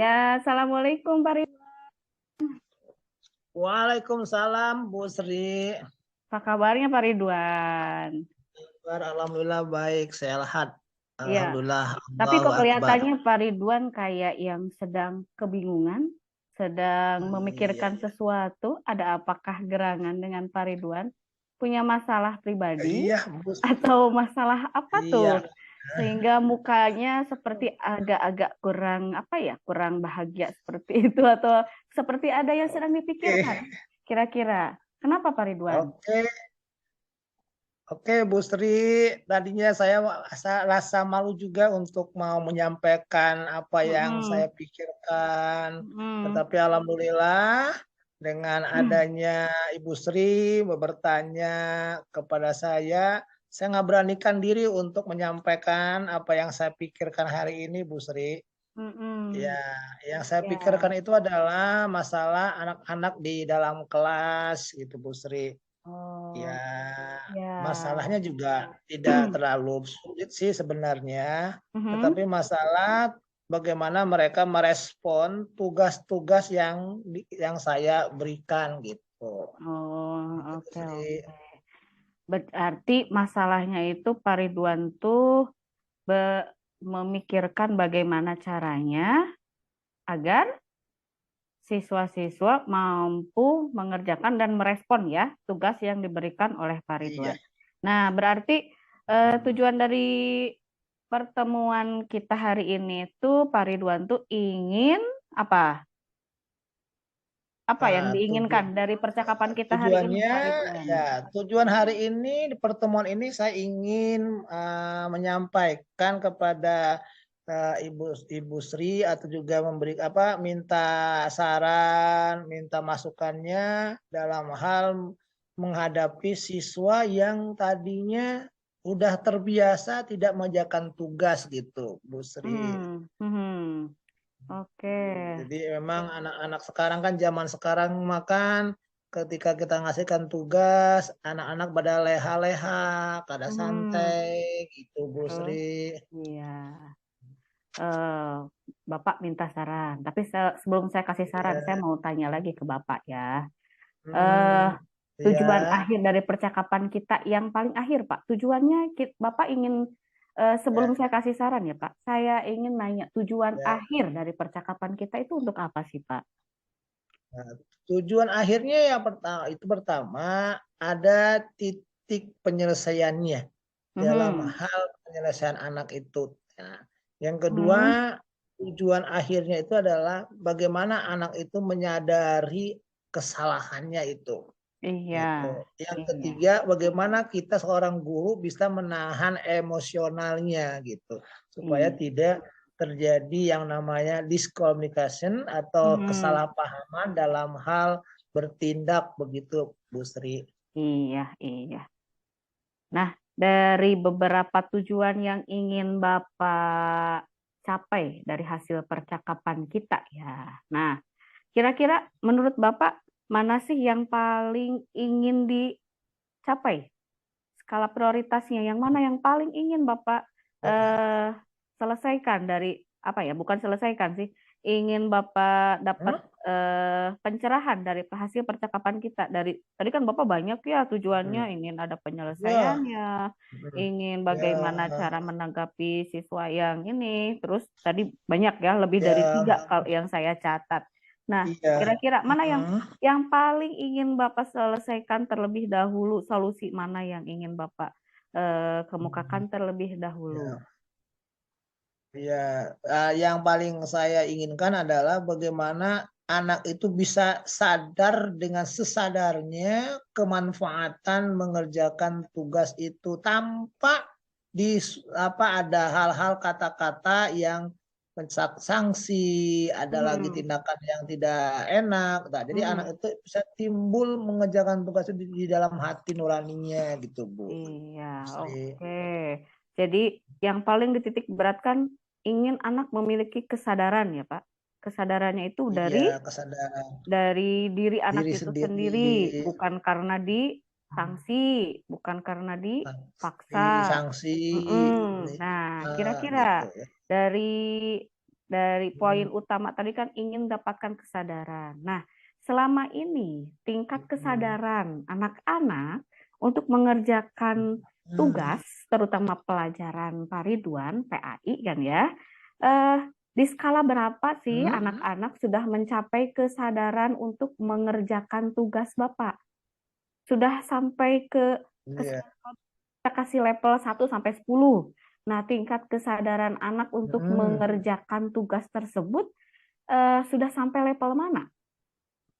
Ya, Assalamualaikum Pak Ridwan. Waalaikumsalam Bu Sri. Apa kabarnya Pak Ridwan? Alhamdulillah baik, sehat. Ya, Alhamdulillah, tapi Allahu kok Akbar. kelihatannya Pak Ridwan kayak yang sedang kebingungan, sedang Iya, memikirkan sesuatu. Ada apakah gerangan dengan Pak Ridwan? Punya masalah pribadi iya, Bu. atau masalah apa tuh? Iya, Sehingga mukanya seperti agak-agak kurang apa ya, kurang bahagia seperti itu atau seperti ada yang sedang oke, dipikirkan. Kira-kira, kenapa Pak Ridwan? oke, oke, Bu Sri. Tadinya saya rasa malu juga untuk mau menyampaikan apa yang saya Mm-mm. pikirkan. Mm-mm. Tetapi Alhamdulillah dengan adanya Ibu Sri bertanya kepada saya nggak beranikan diri untuk menyampaikan apa yang saya pikirkan hari ini, Bu Sri. Ya, Mm-mm. yang saya Ya. pikirkan itu adalah masalah anak-anak di dalam kelas gitu, Bu Sri. Ya, Oh, ya. masalahnya juga tidak terlalu sulit sih sebenarnya, tetapi Mhm. masalah bagaimana mereka merespon tugas-tugas yang saya berikan gitu. Oh, Gitu, Bu oke, Sri. oke. Berarti masalahnya itu Pak Ridwan tuh memikirkan bagaimana caranya agar siswa-siswa mampu mengerjakan dan merespon ya tugas yang diberikan oleh Pak Iya. Ridwan. Nah, berarti tujuan dari pertemuan kita hari ini tuh Pak Ridwan tuh ingin apa? Apa yang Ah, diinginkan dari percakapan kita hari ini, tujuannya Pak Ridwan? ya tujuan hari ini di pertemuan ini saya ingin menyampaikan kepada Ibu Ibu Sri atau juga memberi apa minta saran, minta masukannya dalam hal menghadapi siswa yang tadinya udah terbiasa tidak mengerjakan tugas gitu, Bu Sri. Hmm, hmm, oke. Jadi memang anak-anak sekarang kan zaman sekarang makan ketika kita ngasihkan tugas anak-anak pada leha-leha, pada Hmm, santai gitu Bu Sri. terus, iya. Eh, Bapak minta saran, tapi sebelum saya kasih saran, saya Ya, mau tanya lagi ke Bapak ya. Eh, hmm, Tujuan ya, akhir dari percakapan kita yang paling akhir, Pak. Tujuannya Bapak ingin sebelum ya, saya kasih saran ya, Pak. Saya ingin nanya tujuan ya. akhir dari percakapan kita itu untuk apa sih, Pak? Nah, tujuan akhirnya yang pertama ada titik penyelesaiannya dalam Mhm. hal penyelesaian anak itu. Nah, yang Mhm. kedua, tujuan akhirnya itu adalah bagaimana anak itu menyadari kesalahannya itu. Iya, Gitu. Yang iya. ketiga, bagaimana kita seorang guru bisa menahan emosionalnya gitu, supaya Iya. tidak terjadi yang namanya discommunication atau Mhm. kesalahpahaman dalam hal bertindak begitu, Bu Sri. Iya, iya. Nah, dari beberapa tujuan yang ingin Bapak capai dari hasil percakapan kita ya. Nah, kira-kira menurut Bapak mana sih yang paling ingin dicapai? Skala prioritasnya yang mana yang paling ingin Bapak eh, selesaikan dari apa ya? Bukan selesaikan sih, ingin Bapak dapat Hmm? pencerahan dari hasil percakapan kita. Dari tadi kan Bapak banyak ya tujuannya, Hmm. ingin ada Ya, penyelesaiannya, hmm. ingin Ya, bagaimana cara menanggapi siswa yang ini, terus tadi banyak ya, lebih dari ya, 3 kalau yang saya catat. Nah, iya. kira-kira mana Hmm. yang paling ingin Bapak selesaikan terlebih dahulu, solusi mana yang ingin Bapak kemukakan terlebih dahulu? Ya. Ya, yang paling saya inginkan adalah bagaimana anak itu bisa sadar dengan sesadarnya kemanfaatan mengerjakan tugas itu tanpa ada hal-hal kata-kata yang sanksi, ada lagi Hmm, tindakan yang tidak enak. Nah, jadi anak hmm, itu bisa timbul mengerjakan tugas itu di dalam hati nuraninya gitu, Bu. iya, Sri. oke. Jadi yang paling dititik beratkan ingin anak memiliki kesadaran ya, Pak. Kesadarannya itu Iya, kesadaran dari anak diri itu sendiri. sendiri, bukan karena disanksi, bukan karena dipaksa. Sanksi, Mm-mm. Nah, kira-kira gitu ya. dari dari poin utama tadi kan ingin mendapatkan kesadaran. Nah, selama ini tingkat kesadaran anak-anak untuk mengerjakan tugas, terutama pelajaran Pak Ridwan, PAI kan ya, di skala berapa sih anak-anak sudah mencapai kesadaran untuk mengerjakan tugas Bapak? Sudah sampai ke Iya. kita kasih level 1 sampai 10. Nah, tingkat kesadaran anak untuk mengerjakan tugas tersebut sudah sampai level mana?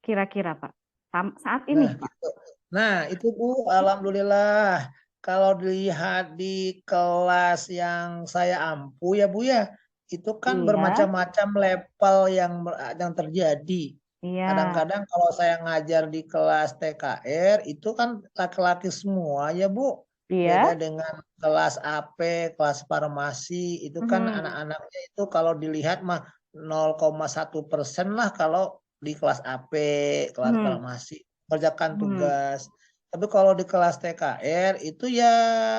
Kira-kira, Pak? Saat ini, Pak. Nah, itu Bu, alhamdulillah. Kalau dilihat di kelas yang saya ampu ya Bu ya, itu kan Iya, bermacam-macam level yang terjadi. iya, Kadang-kadang kalau saya ngajar di kelas TKR itu kan laki-laki semua ya Bu. Beda iya. dengan kelas AP, kelas farmasi, itu kan Mhm, anak-anaknya itu kalau dilihat mah 0,1% lah kalau di kelas AP, kelas mhm, farmasi kerjakan mhm, tugas. Tapi kalau di kelas TKR itu ya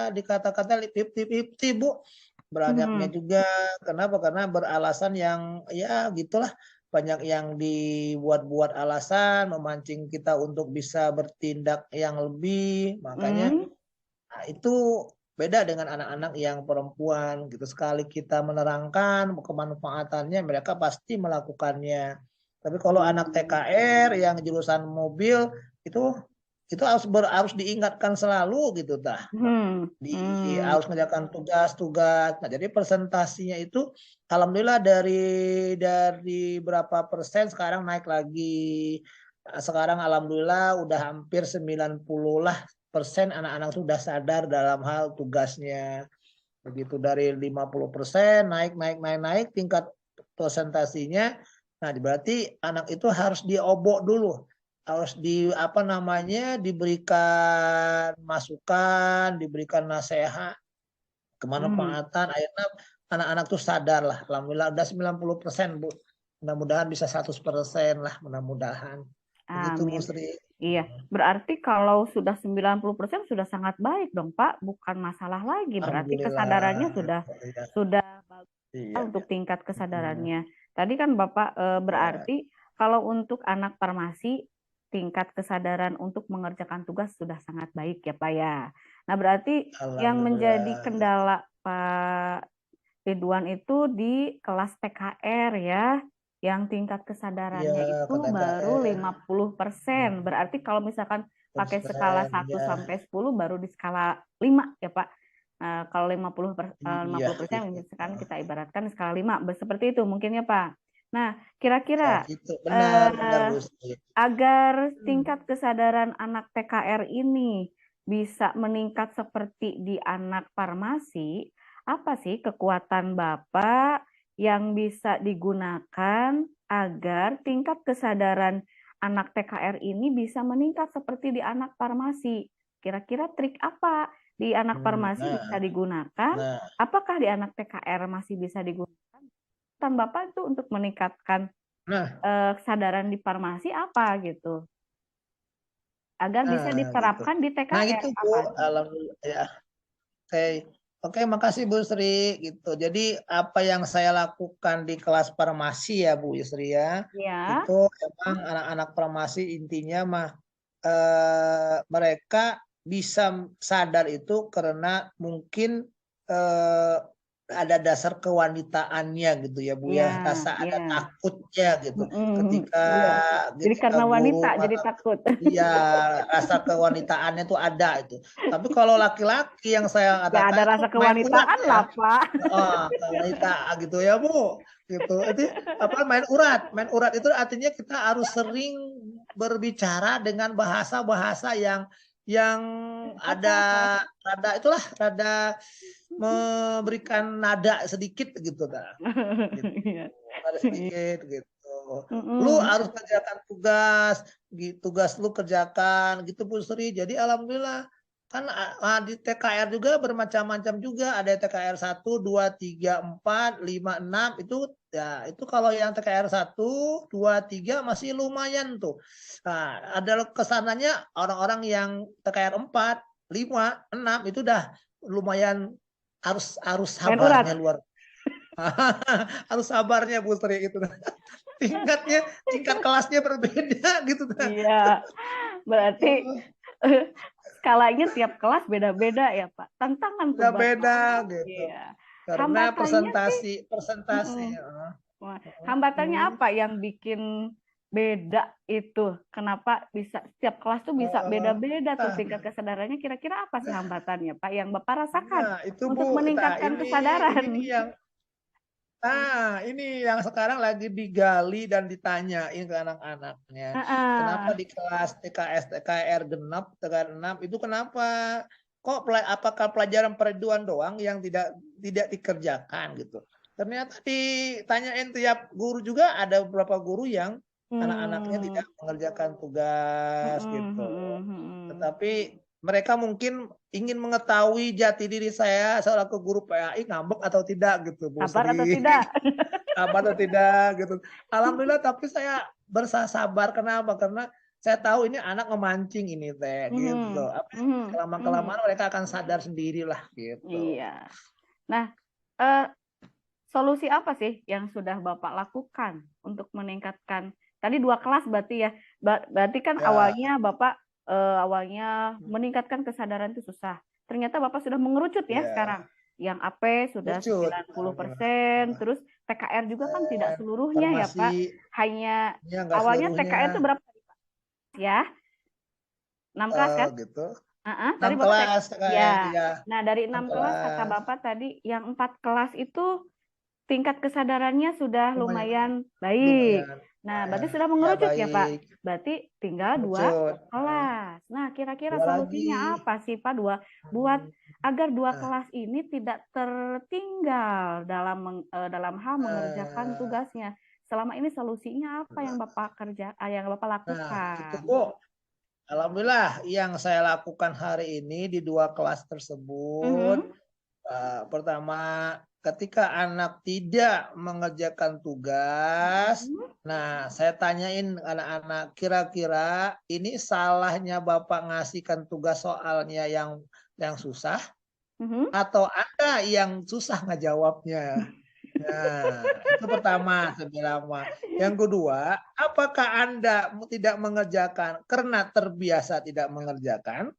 dikata-kata 50-50 Bu. Banyaknya mhm, juga. Kenapa? Karena beralasan yang ya gitulah. Banyak yang dibuat-buat alasan, memancing kita untuk bisa bertindak yang lebih. Makanya mhm, itu beda dengan anak-anak yang perempuan gitu. Sekali kita menerangkan kemanfaatannya, mereka pasti melakukannya. Tapi kalau anak TKR yang jurusan mobil itu itu harus diingatkan selalu gitu tah. mhm, Harus mengerjakan tugas-tugas. Nah, jadi presentasinya itu alhamdulillah dari berapa persen sekarang naik lagi. Sekarang alhamdulillah udah hampir 90 lah persen anak-anak sudah sadar dalam hal tugasnya. Begitu dari 50% naik tingkat presentasinya. Nah, berarti anak itu harus diobok dulu. Harus apa namanya diberikan masukan, diberikan nasihat, mhm. kemanfaatan. Akhirnya anak-anak tuh sadar lah. Alhamdulillah udah 90% Bu. Mudah-mudahan bisa 100% lah mudah-mudahan. Begitu Bu Amin. Sri. Iya, berarti kalau sudah 90% sudah sangat baik dong, Pak. Bukan masalah lagi. Berarti kesadarannya Alhamdulillah. Iya. sudah bagus Iya. untuk tingkat Hmm, kesadarannya. Tadi kan Bapak ya. berarti kalau untuk anak farmasi tingkat kesadaran untuk mengerjakan tugas sudah sangat baik ya, Pak ya. Nah, berarti yang menjadi Alhamdulillah. kendala Pak Ridwan itu di kelas PKR ya, yang tingkat Iya, kesadarannya itu ke baru TKR. 50%. Berarti kalau misalkan pakai skala Persen, 1 ya. sampai 10 baru di skala 5 ya Pak. Kalau Iya, 50%, gitu. misalkan kita ibaratkan di skala 5, seperti itu mungkin ya Pak. Nah, Ya, kira-kira gitu. Benar eh, Bu Sri. agar tingkat kesadaran anak TKR ini bisa meningkat seperti di anak farmasi, apa sih kekuatan Bapak yang bisa digunakan agar tingkat kesadaran anak TKR ini bisa meningkat seperti di anak farmasi? Kira-kira trik apa di anak farmasi bisa Nah, digunakan? nah, Apakah di anak TKR masih bisa digunakan? Kekuatan Bapak itu untuk meningkatkan nah, kesadaran di farmasi apa gitu? Agar bisa gitu. diterapkan di Nah, TKR gitu Bu. apa? Alhamdulillah ya. Oke. Oke, makasih Bu Sri gitu. Jadi apa yang saya lakukan di kelas farmasi ya Bu Sri ya, Ya. itu emang anak-anak farmasi intinya mah mereka bisa sadar itu karena mungkin eh, ada dasar kewanitaannya gitu ya Bu Iya, ya, rasa ada iya. takutnya gitu Mm-mm. ketika Iya. Jadi ketika karena wanita guru jadi mata takut. iya rasa kewanitaannya itu ada itu. Tapi kalau laki-laki yang saya Ya ada katakan itu rasa main urat kewanitaan ya. lah, Pak. Heeh, wanita gitu ya Bu, gitu. Itu apa main urat itu artinya kita harus sering berbicara dengan bahasa-bahasa yang ada Apa? rada itulah rada memberikan nada sedikit gitu dah. Gitu. Iya. Nada sedikit gitu. Lu Mm-mm. harus kerjakan tugas, tugas lu kerjakan gitu Bu Sri. Jadi alhamdulillah kan di TKR juga bermacam-macam juga ada TKR 1, 2, 3, 4, 5, 6 itu ya itu kalau yang TKR 1, 2, 3 masih lumayan tuh. Nah, ada kesananya orang-orang yang TKR 4, 5, 6 itu udah lumayan harus Main sabarnya urat. luar Harus sabarnya Bu Sri itu. Tingkat kelasnya berbeda gitu. Iya, berarti skalanya tiap kelas beda-beda ya Pak. Tantangan tuh Bapak. Beda-beda gitu. Iya. Karena Hambatannya sih, presentasi. wah, hambatannya apa yang bikin beda itu? Kenapa bisa setiap kelas tuh bisa beda-beda tuh tingkat kesadarannya? Kira-kira apa sih hambatannya Pak yang Bapak rasakan Nah, itu untuk Bu, meningkatkan kesadaran? ini yang sekarang lagi digali dan ditanyain ke anak-anaknya. Kenapa Heeh. di kelas TKS, TKR genap, TKR 6 itu kenapa kok apakah pelajaran periduan doang yang tidak dikerjakan gitu. Ternyata ditanyain tiap guru juga ada beberapa guru yang anak-anaknya tidak mengerjakan tugas gitu. Tetapi mereka mungkin ingin mengetahui jati diri saya selaku guru PAI ngambek atau tidak gitu, Bu Sabar atau Sri. tidak? Sabar atau tidak gitu. Alhamdulillah tapi saya bersabar. Kenapa? Karena saya tahu ini anak ngemancing ini teh gitu. Kelamaan-kelamaan mereka akan sadar sendirilah gitu. Iya. Nah, solusi apa sih yang sudah Bapak lakukan untuk meningkatkan tadi 2 kelas berarti ya? Berarti kan Ya. awalnya Bapak meningkatkan kesadaran itu susah. Ternyata Bapak sudah mengerucut ya sekarang. Yang AP sudah 90%, terus TKR juga kan tidak seluruhnya ya Pak. Hanya awalnya TKR itu berapa tadi Pak? Ya, 6 kelas kan? Gitu. Tadi 6 Bapak kelas ya. ya. Nah, dari 6 kelas kata Bapak tadi yang 4 kelas itu tingkat kesadarannya sudah lumayan baik. Nah, berarti sudah mengerucut ya Pak. Berarti tinggal 2 kelas. Nah, kira-kira solusinya apa sih Pak buat agar 2 kelas ini tidak tertinggal dalam hal mengerjakan tugasnya. Selama ini solusinya apa yang Bapak lakukan? Itu Bu. Alhamdulillah yang saya lakukan hari ini di 2 kelas tersebut. Pertama, ketika anak tidak mengerjakan tugas, nah saya tanyain anak-anak, kira-kira ini salahnya Bapak ngasihkan tugas soalnya yang susah, atau Anda yang susah ngejawabnya? Nah, itu pertama saya bilang. Yang kedua, apakah Anda tidak mengerjakan karena terbiasa tidak mengerjakan,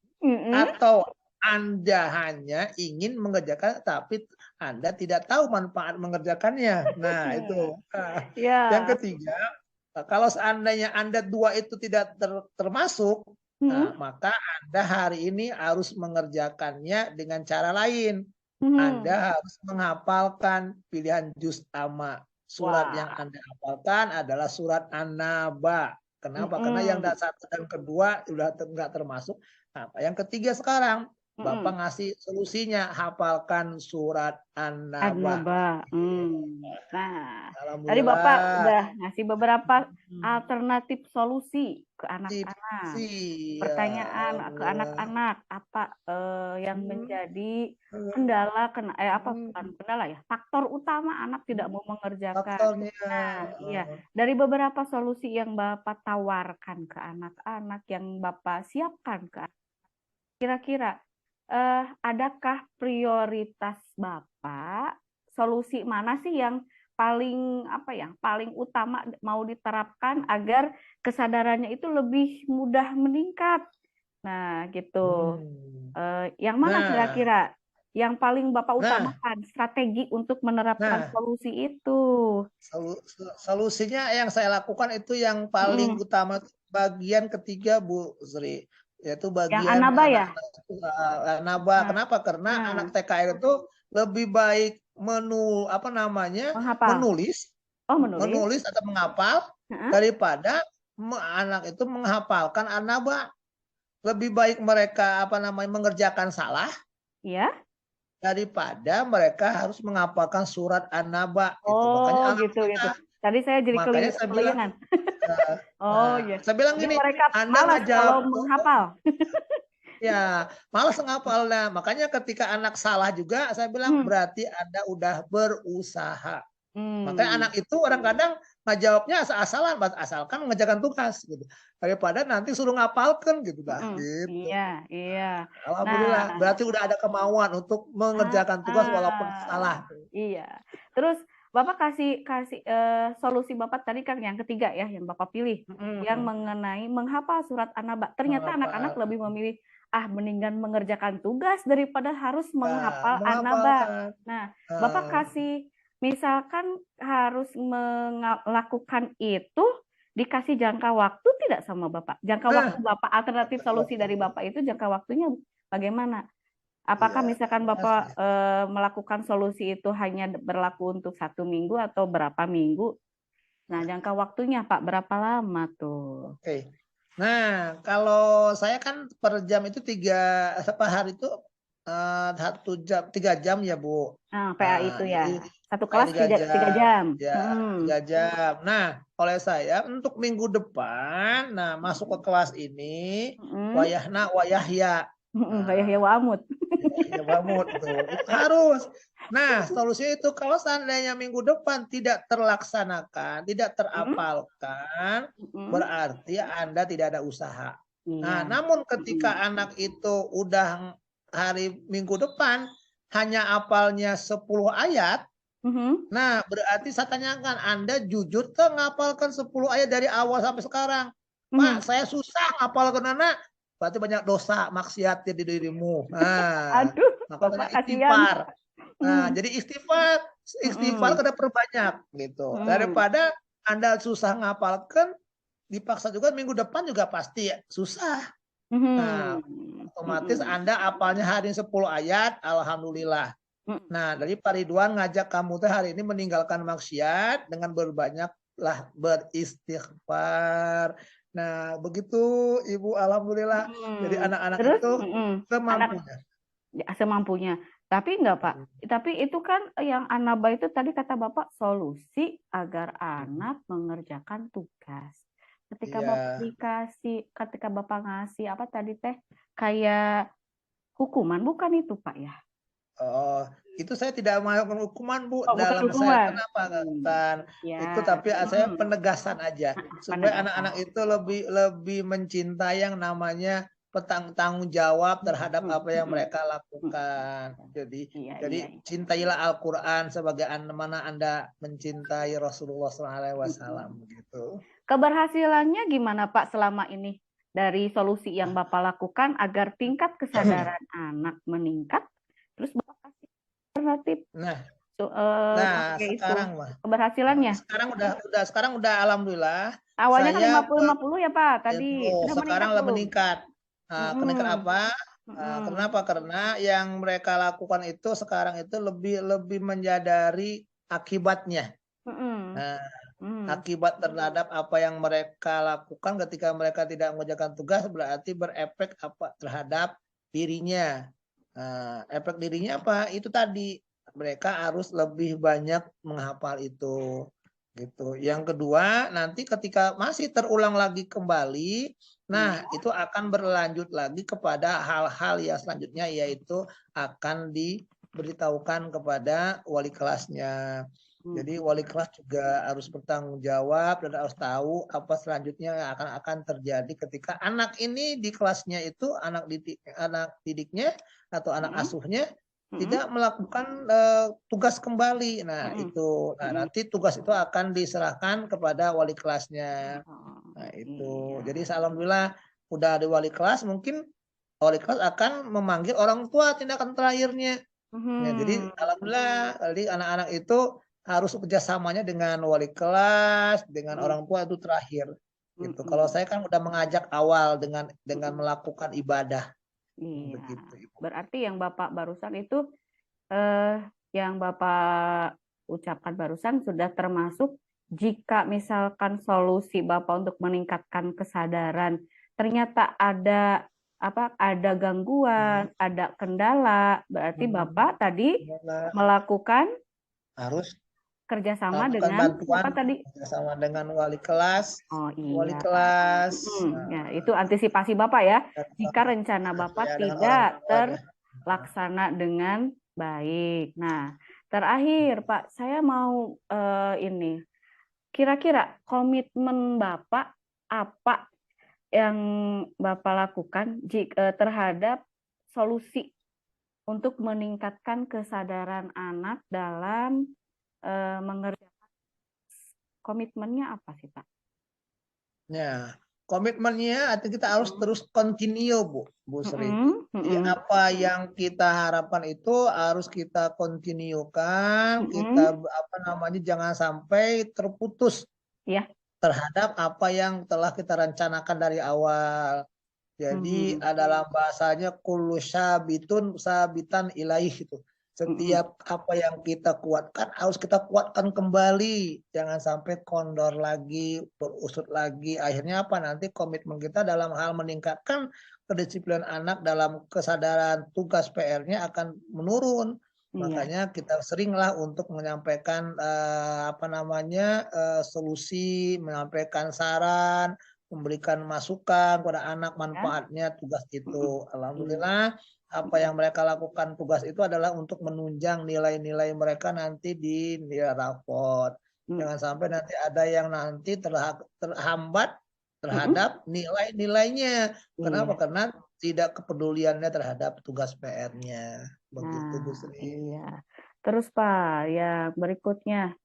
atau Anda hanya ingin mengerjakan tapi Anda tidak tahu manfaat mengerjakannya. Nah, itu. Yang ketiga, kalau seandainya Anda 2 itu tidak termasuk, nah, maka Anda hari ini harus mengerjakannya dengan cara lain. Anda harus menghafalkan pilihan juz amma. Surat yang Anda hafalkan adalah surat An-Naba. Kenapa? Karena yang satu dan kedua sudah enggak termasuk. Nah, yang ketiga sekarang Bapak ngasih solusinya, hafalkan surat An-Naba. Nah, tadi Bapak udah ngasih beberapa alternatif solusi ke anak-anak. Pertanyaan ke anak-anak, apa yang menjadi kendala, bukan kendala ya, faktor utama anak tidak mau mengerjakan. Nah, iya, dari beberapa solusi yang Bapak tawarkan ke anak-anak, yang Bapak siapkan ke anak, kira-kira adakah prioritas Bapak, solusi mana sih yang paling paling utama mau diterapkan agar kesadarannya itu lebih mudah meningkat? Nah, gitu. Yang mana kira-kira yang paling Bapak utamakan strategi untuk menerapkan solusi itu? Solusinya yang saya lakukan itu yang paling utama bagian ketiga Bu Sri, yaitu bagian An-Naba ya? An-Naba. Kenapa? Karena anak TKR itu lebih baik menulis atau menghafal daripada anak itu menghafalkan An-Naba. Lebih baik mereka mengerjakan salah daripada mereka harus menghafalkan surat An-Naba. Oh, gitu. Tadi saya jadi kelingan. Saya bilang gini, mereka Anda malas kalau menghafal. Ya, malas menghafalnya. Makanya ketika anak salah juga, saya bilang berarti Anda udah berusaha. Makanya anak itu kadang-kadang ngejawabnya asal-asalan, asalkan mengerjakan tugas gitu. Daripada nanti suruh ngapalkan gitu gitu. Iya. Alhamdulillah, berarti udah ada kemauan untuk mengerjakan tugas walaupun salah. Iya. Terus Bapak kasih kasih solusi Bapak tadi kan yang ketiga ya, yang Bapak pilih, yang mengenai menghafal surat An-Naba. Ternyata anak-anak Menghafal. lebih memilih mendingan mengerjakan tugas daripada harus menghafal An-Naba. Menghafalkan. Nah, Bapak Ah, kasih misalkan harus melakukan itu dikasih jangka waktu tidak sama Bapak? Jangka waktu nah, Bapak, alternatif solusi dari waktu. Bapak itu jangka waktunya bagaimana? Apakah Iya, misalkan Bapak melakukan solusi itu hanya berlaku untuk 1 minggu atau berapa minggu? Nah, jangka waktunya Pak berapa lama tuh? oke. Nah, kalau saya kan per jam itu per hari itu 1 jam, 3 jam ya Bu. Nah, PA Nah, itu ya. jadi Satu kayak kelas tiga tiga jam, jam. ya 3 jam. Nah, oleh saya untuk minggu depan, nah masuk ke kelas ini, Mm-mm. wayahna wayahya. Kayak Nah, Hewa Amut. ya bangun tuh, itu harus. Nah, solusinya itu kalau seandainya minggu depan tidak terlaksanakan, tidak Mm-mm. terapalkan, Mm-mm. berarti Anda tidak ada usaha. Nah, Iya. namun ketika Mm-mm. anak itu udah hari minggu depan hanya apalnya 10 ayat, Mhm. nah berarti saya tanyakan, Anda jujur ke ngapalkan 10 ayat dari awal sampai sekarang? Pak, Mhm. saya susah ngapalkan anak. Berarti banyak dosa, maksiat di dirimu. Nah, Aduh, makanya Bapak kasihan. istighfar. Nah, Mm. jadi istighfar, istighfar Mm-mm. kena perbanyak gitu. Mm. Daripada Anda susah ngapalkan, dipaksa juga minggu depan juga pasti susah. Nah, Mhm. otomatis Mm-mm. Anda apalnya hari 10 ayat, alhamdulillah. Mm. Nah, dari Pak Ridwan ngajak kamu teh hari ini meninggalkan maksiat dengan berbanyaklah beristighfar. Nah, begitu Ibu, alhamdulillah. Jadi Mm. anak-anak Terus, itu anak semampunya. ya, semampunya. Tapi enggak, Pak. Tapi itu kan yang Anaba itu tadi kata Bapak solusi agar anak mengerjakan tugas. Ketika Bapak Iya. dikasih, ketika Bapak ngasih apa tadi teh kayak hukuman bukan itu, Pak ya? Oh, itu saya tidak melakukan hukuman, Bu, Oh, bukan dalam saya. hukuman. Kenapa? Kan itu Ya. tapi saya penegasan aja supaya Penegasan. anak-anak itu lebih lebih mencintai yang namanya tanggung jawab terhadap apa yang mereka lakukan. Jadi Iya, jadi iya, iya. cintailah Al-Qur'an sebagai mana Anda mencintai Rasulullah SAW begitu. Keberhasilannya gimana Pak selama ini dari solusi yang Bapak lakukan agar tingkat kesadaran anak meningkat? Terus Bapak kasih alternatif Nah, pakai itu sekarang mah keberhasilannya. sekarang udah alhamdulillah Awalnya kan saya 50-50 ya Pak tadi. itu Sudah meningkat sekarang lah belum? meningkat. Kenaikan Mm-mm. apa? Mm-mm. Kenapa? Karena yang mereka lakukan itu sekarang itu lebih lebih menyadari akibatnya. Mm-mm. Nah, Mm. akibat terhadap apa yang mereka lakukan ketika mereka tidak mengerjakan tugas berarti berefek apa terhadap dirinya. Efek dirinya apa? Itu tadi mereka harus lebih banyak menghafal itu gitu. Yang kedua, nanti ketika masih terulang lagi kembali, nah Iya. itu akan berlanjut lagi kepada hal-hal yang selanjutnya yaitu akan diberitahukan kepada wali kelasnya. Jadi Mm-mm. wali kelas juga harus bertanggung jawab dan harus tahu apa selanjutnya yang akan terjadi ketika anak ini di kelasnya itu anak didiknya atau anak Mm-mm. asuhnya Mm-mm. tidak melakukan tugas kembali. Nah, Mm-mm. itu. Nah, Mm-mm. nanti tugas itu akan diserahkan kepada wali kelasnya. Oh, Nah, itu. iya. Jadi alhamdulillah udah ada wali kelas, mungkin wali kelas akan memanggil orang tua tindakan terakhirnya. Ya, jadi Mhm. alhamdulillah jadi anak-anak itu harus kerjasamanya dengan wali kelas, dengan Mhm. orang tua itu terakhir. Gitu. Kalau Mhm. saya kan udah mengajak awal dengan Mhm. melakukan ibadah. Iya. Begitu, Ibu. Berarti yang Bapak barusan itu yang Bapak ucapkan barusan sudah termasuk jika misalkan solusi Bapak untuk meningkatkan kesadaran ternyata ada Hmm, gangguan, ada kendala, berarti hmm, Bapak tadi gimana? melakukan Harus kerjasama melakukan dengan bantuan siapa tadi? bersama dengan wali kelas. Oh Wali iya. kelas, Ya, itu antisipasi Bapak ya. dan Jika rencana Bapak ya dengan orang tidak tuanya. terlaksana dengan baik. Nah, terakhir Pak, saya mau ini. Kira-kira komitmen Bapak apa yang Bapak lakukan terhadap solusi untuk meningkatkan kesadaran anak dalam mengerjakan komitmennya apa sih, Pak? Ya, komitmennya artinya kita harus terus continue, Bu Sri. Jadi apa yang kita harapkan itu harus kita continuekan, kita apa namanya jangan sampai terputus Ya. terhadap apa yang telah kita rencanakan dari awal. Jadi dalam bahasanya kullu sabitan ilaih itu. Setiap apa yang kita kuatkan harus kita kuatkan kembali. Jangan sampai kondor lagi, berusut lagi. Akhirnya apa? Nanti komitmen kita dalam hal meningkatkan kedisiplinan anak dalam kesadaran tugas PR-nya akan menurun. Makanya kita seringlah untuk menyampaikan apa namanya solusi, menyampaikan saran, memberikan masukan kepada anak manfaatnya tugas itu. Alhamdulillah apa yang mereka lakukan tugas itu adalah untuk menunjang nilai-nilai mereka nanti di nilai raport. Jangan sampai nanti ada yang nanti terhambat terhadap nilai-nilainya. Kenapa? Karena tidak kepeduliannya terhadap tugas PR-nya. Begitu, Bu Sri. Iya. Terus Pak, yang berikutnya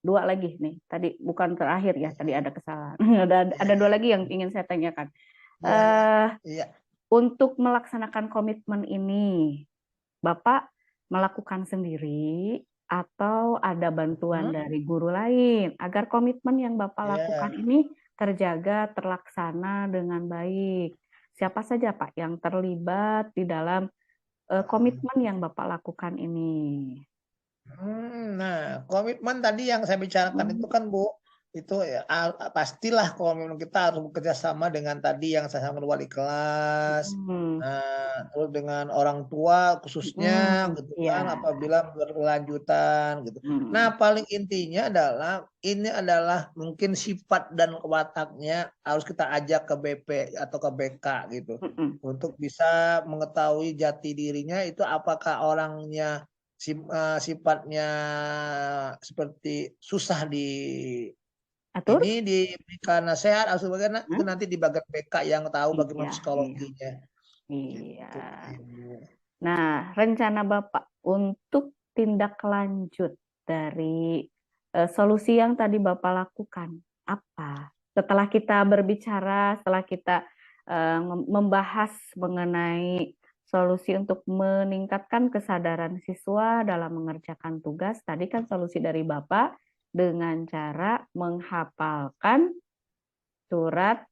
dua lagi nih. Tadi bukan terakhir ya, tadi ada kesalahan. ada dua lagi yang ingin saya tanyakan. Untuk melaksanakan komitmen ini, Bapak melakukan sendiri atau ada bantuan dari guru lain agar komitmen yang Bapak lakukan ini terjaga, terlaksana dengan baik? Siapa saja Pak yang terlibat di dalam komitmen yang Bapak lakukan ini? Nah, komitmen tadi yang saya bicarakan itu kan Bu, itu ya pastilah komitmen kita harus bekerja sama dengan tadi yang saya sampaikan wali kelas, terus dengan orang tua khususnya gitu kan apabila berkelanjutan gitu. Nah, paling intinya adalah ini adalah mungkin sifat dan wataknya harus kita ajak ke BP atau ke BK gitu untuk bisa mengetahui jati dirinya itu apakah orangnya sifatnya seperti susah ini diberikan nasihat atau bagaimana itu nanti di bagian BK yang tahu bagaimana psikologinya. Iya. Gitu. Nah, rencana Bapak untuk tindak lanjut dari solusi yang tadi Bapak lakukan apa? Setelah kita berbicara, setelah kita membahas mengenai solusi untuk meningkatkan kesadaran siswa dalam mengerjakan tugas, tadi kan solusi dari Bapak dengan cara menghafalkan surat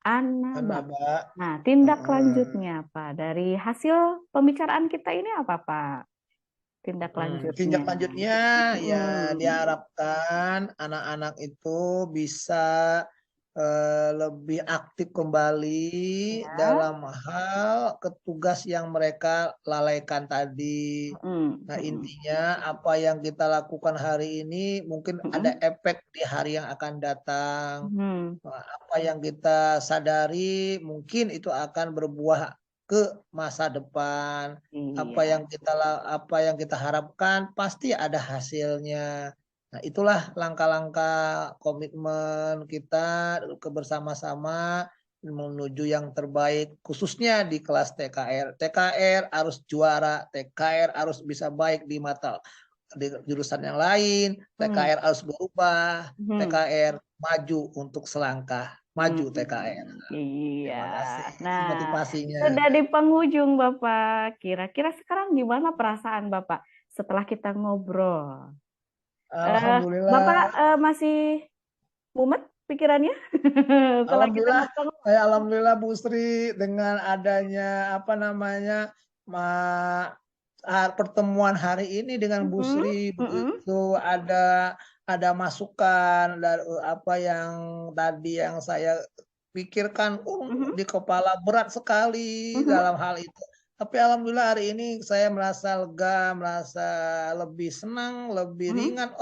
An-Naba. Nah, tindak lanjutnya apa? Dari hasil pembicaraan kita ini apa, Pak? Tindak lanjutnya. Tindak lanjutnya ya diharapkan anak-anak itu bisa lebih aktif kembali dalam hal tugas yang mereka lalaikan tadi. Nah, intinya apa yang kita lakukan hari ini mungkin ada efek di hari yang akan datang. Apa yang kita sadari mungkin itu akan berbuah ke masa depan. Apa yang kita harapkan pasti ada hasilnya. Nah, itulah langkah-langkah komitmen kita bersama-sama menuju yang terbaik, khususnya di kelas TKR. TKR harus juara, TKR harus bisa baik di mata di jurusan yang lain, TKR harus berubah, TKR maju untuk selangkah, maju TKR. Iya. Nah, motivasinya. Sudah di penghujung Bapak. Kira-kira sekarang gimana perasaan Bapak setelah kita ngobrol? Alhamdulillah. Bapak masih mumet pikirannya? Alhamdulillah Bu Sri dengan adanya apa namanya pertemuan hari ini dengan Bu Sri begitu ada masukan dari apa yang tadi yang saya pikirkan di kepala berat sekali dalam hal itu. Tapi alhamdulillah hari ini saya merasa lega, merasa lebih senang, lebih ringan,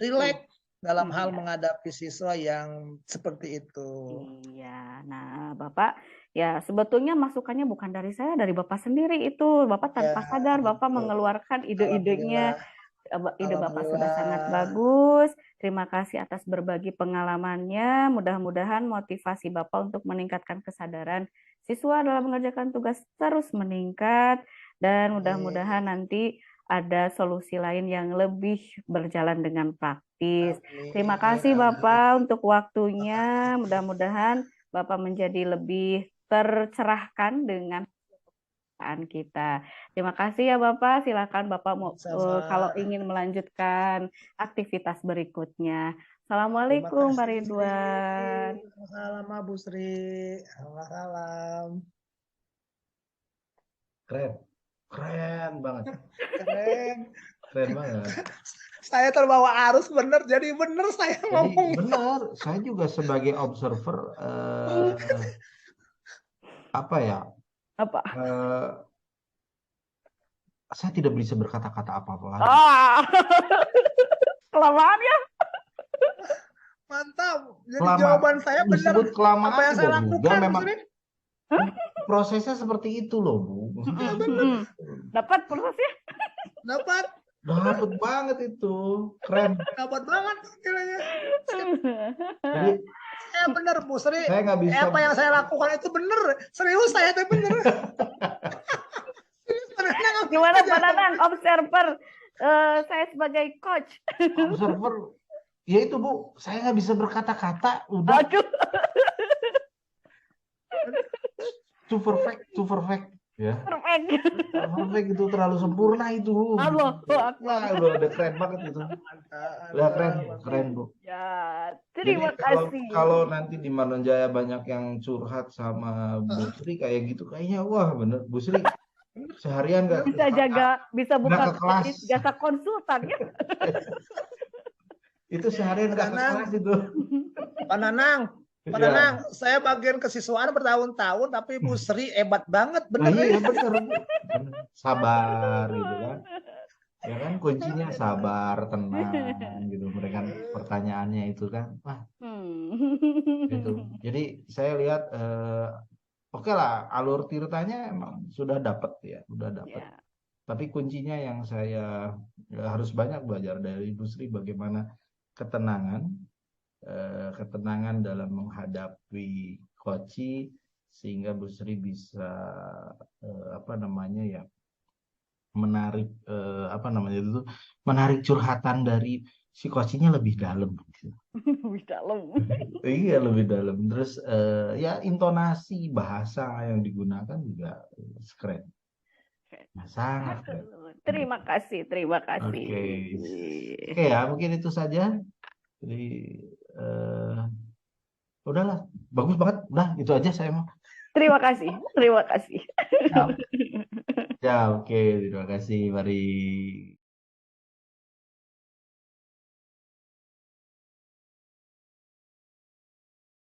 rileks dalam hal menghadapi siswa yang seperti itu. Iya, nah Bapak ya sebetulnya masukannya bukan dari saya, dari Bapak sendiri itu. Bapak tanpa sadar Bapak mengeluarkan ide-idenya. Ide Bapak sudah sangat bagus. Terima kasih atas berbagi pengalamannya. Mudah-mudahan motivasi Bapak untuk meningkatkan kesadaran siswa dalam mengerjakan tugas terus meningkat. Dan mudah-mudahan nanti ada solusi lain yang lebih berjalan dengan praktis. Terima Amin, kasih amin. Bapak untuk waktunya. Mudah-mudahan Bapak menjadi lebih tercerahkan dengan pekerjaan kita. Terima kasih ya Bapak. Silakan Bapak mau kalau Sama. ingin melanjutkan aktivitas berikutnya. Terima Assalamualaikum Pak kasih. Ridwan. Salam Bu Sri. Salam. Keren, keren banget, Keren. keren banget. Saya terbawa arus bener, jadi bener saya Jadi ngomong. benar, saya juga sebagai observer apa ya? Apa? Saya tidak bisa berkata-kata apa-apa lagi. Ah, kelamaan ya. Mantap. Jadi Lama, jawaban saya benar. disebut kelamaan Apa yang saya juga lakukan, Bu memang Sri? prosesnya seperti itu loh, Bu. Dapat prosesnya? Dapat. Dapat banget itu, keren. Dapat banget kiranya. Jadi Saya benar, Bu Sri. saya nggak bisa. Apa yang saya lakukan itu benar. Serius saya itu benar. Gimana Pak Nanang, observer? Saya sebagai coach. Observer, ya itu Bu, saya nggak bisa berkata-kata, udah Aduh. too perfect, ya. Perfect. Perfect itu terlalu sempurna itu. Allah. Wah, udah keren banget itu. Udah keren Bu. Ya, Jadi terima kasih. kalau nanti di Manonjaya banyak yang curhat sama Bu Sri kayak gitu, kayaknya wah bener Bu Sri seharian nggak bisa buka ke kelas. jasa konsultan ya. Itu seharian nggak ke kelas itu. Pak Nanang, Pak Nanang, saya bagian kesiswaan bertahun-tahun, tapi Bu Sri hebat banget, bener. Iya bener, sabar gitu kan. Ya kan kuncinya sabar, tenang gitu. Mereka pertanyaannya itu kan, wah gitu. Jadi saya lihat oke lah, alur ceritanya emang sudah dapat ya, udah dapat. Ya. Tapi kuncinya yang saya harus banyak belajar dari Bu Sri bagaimana ketenangan dalam menghadapi koci sehingga Bu Sri bisa menarik curhatan dari si kocinya lebih dalam gitu. Lebih dalam. Iya lebih dalam. Terus ya intonasi bahasa yang digunakan juga keren. Nah, sangat keren. Terima kasih. Oke ya mungkin itu saja. Jadi udahlah bagus banget. Udah itu aja saya mau. Terima kasih. Ya oke terima kasih. Mari.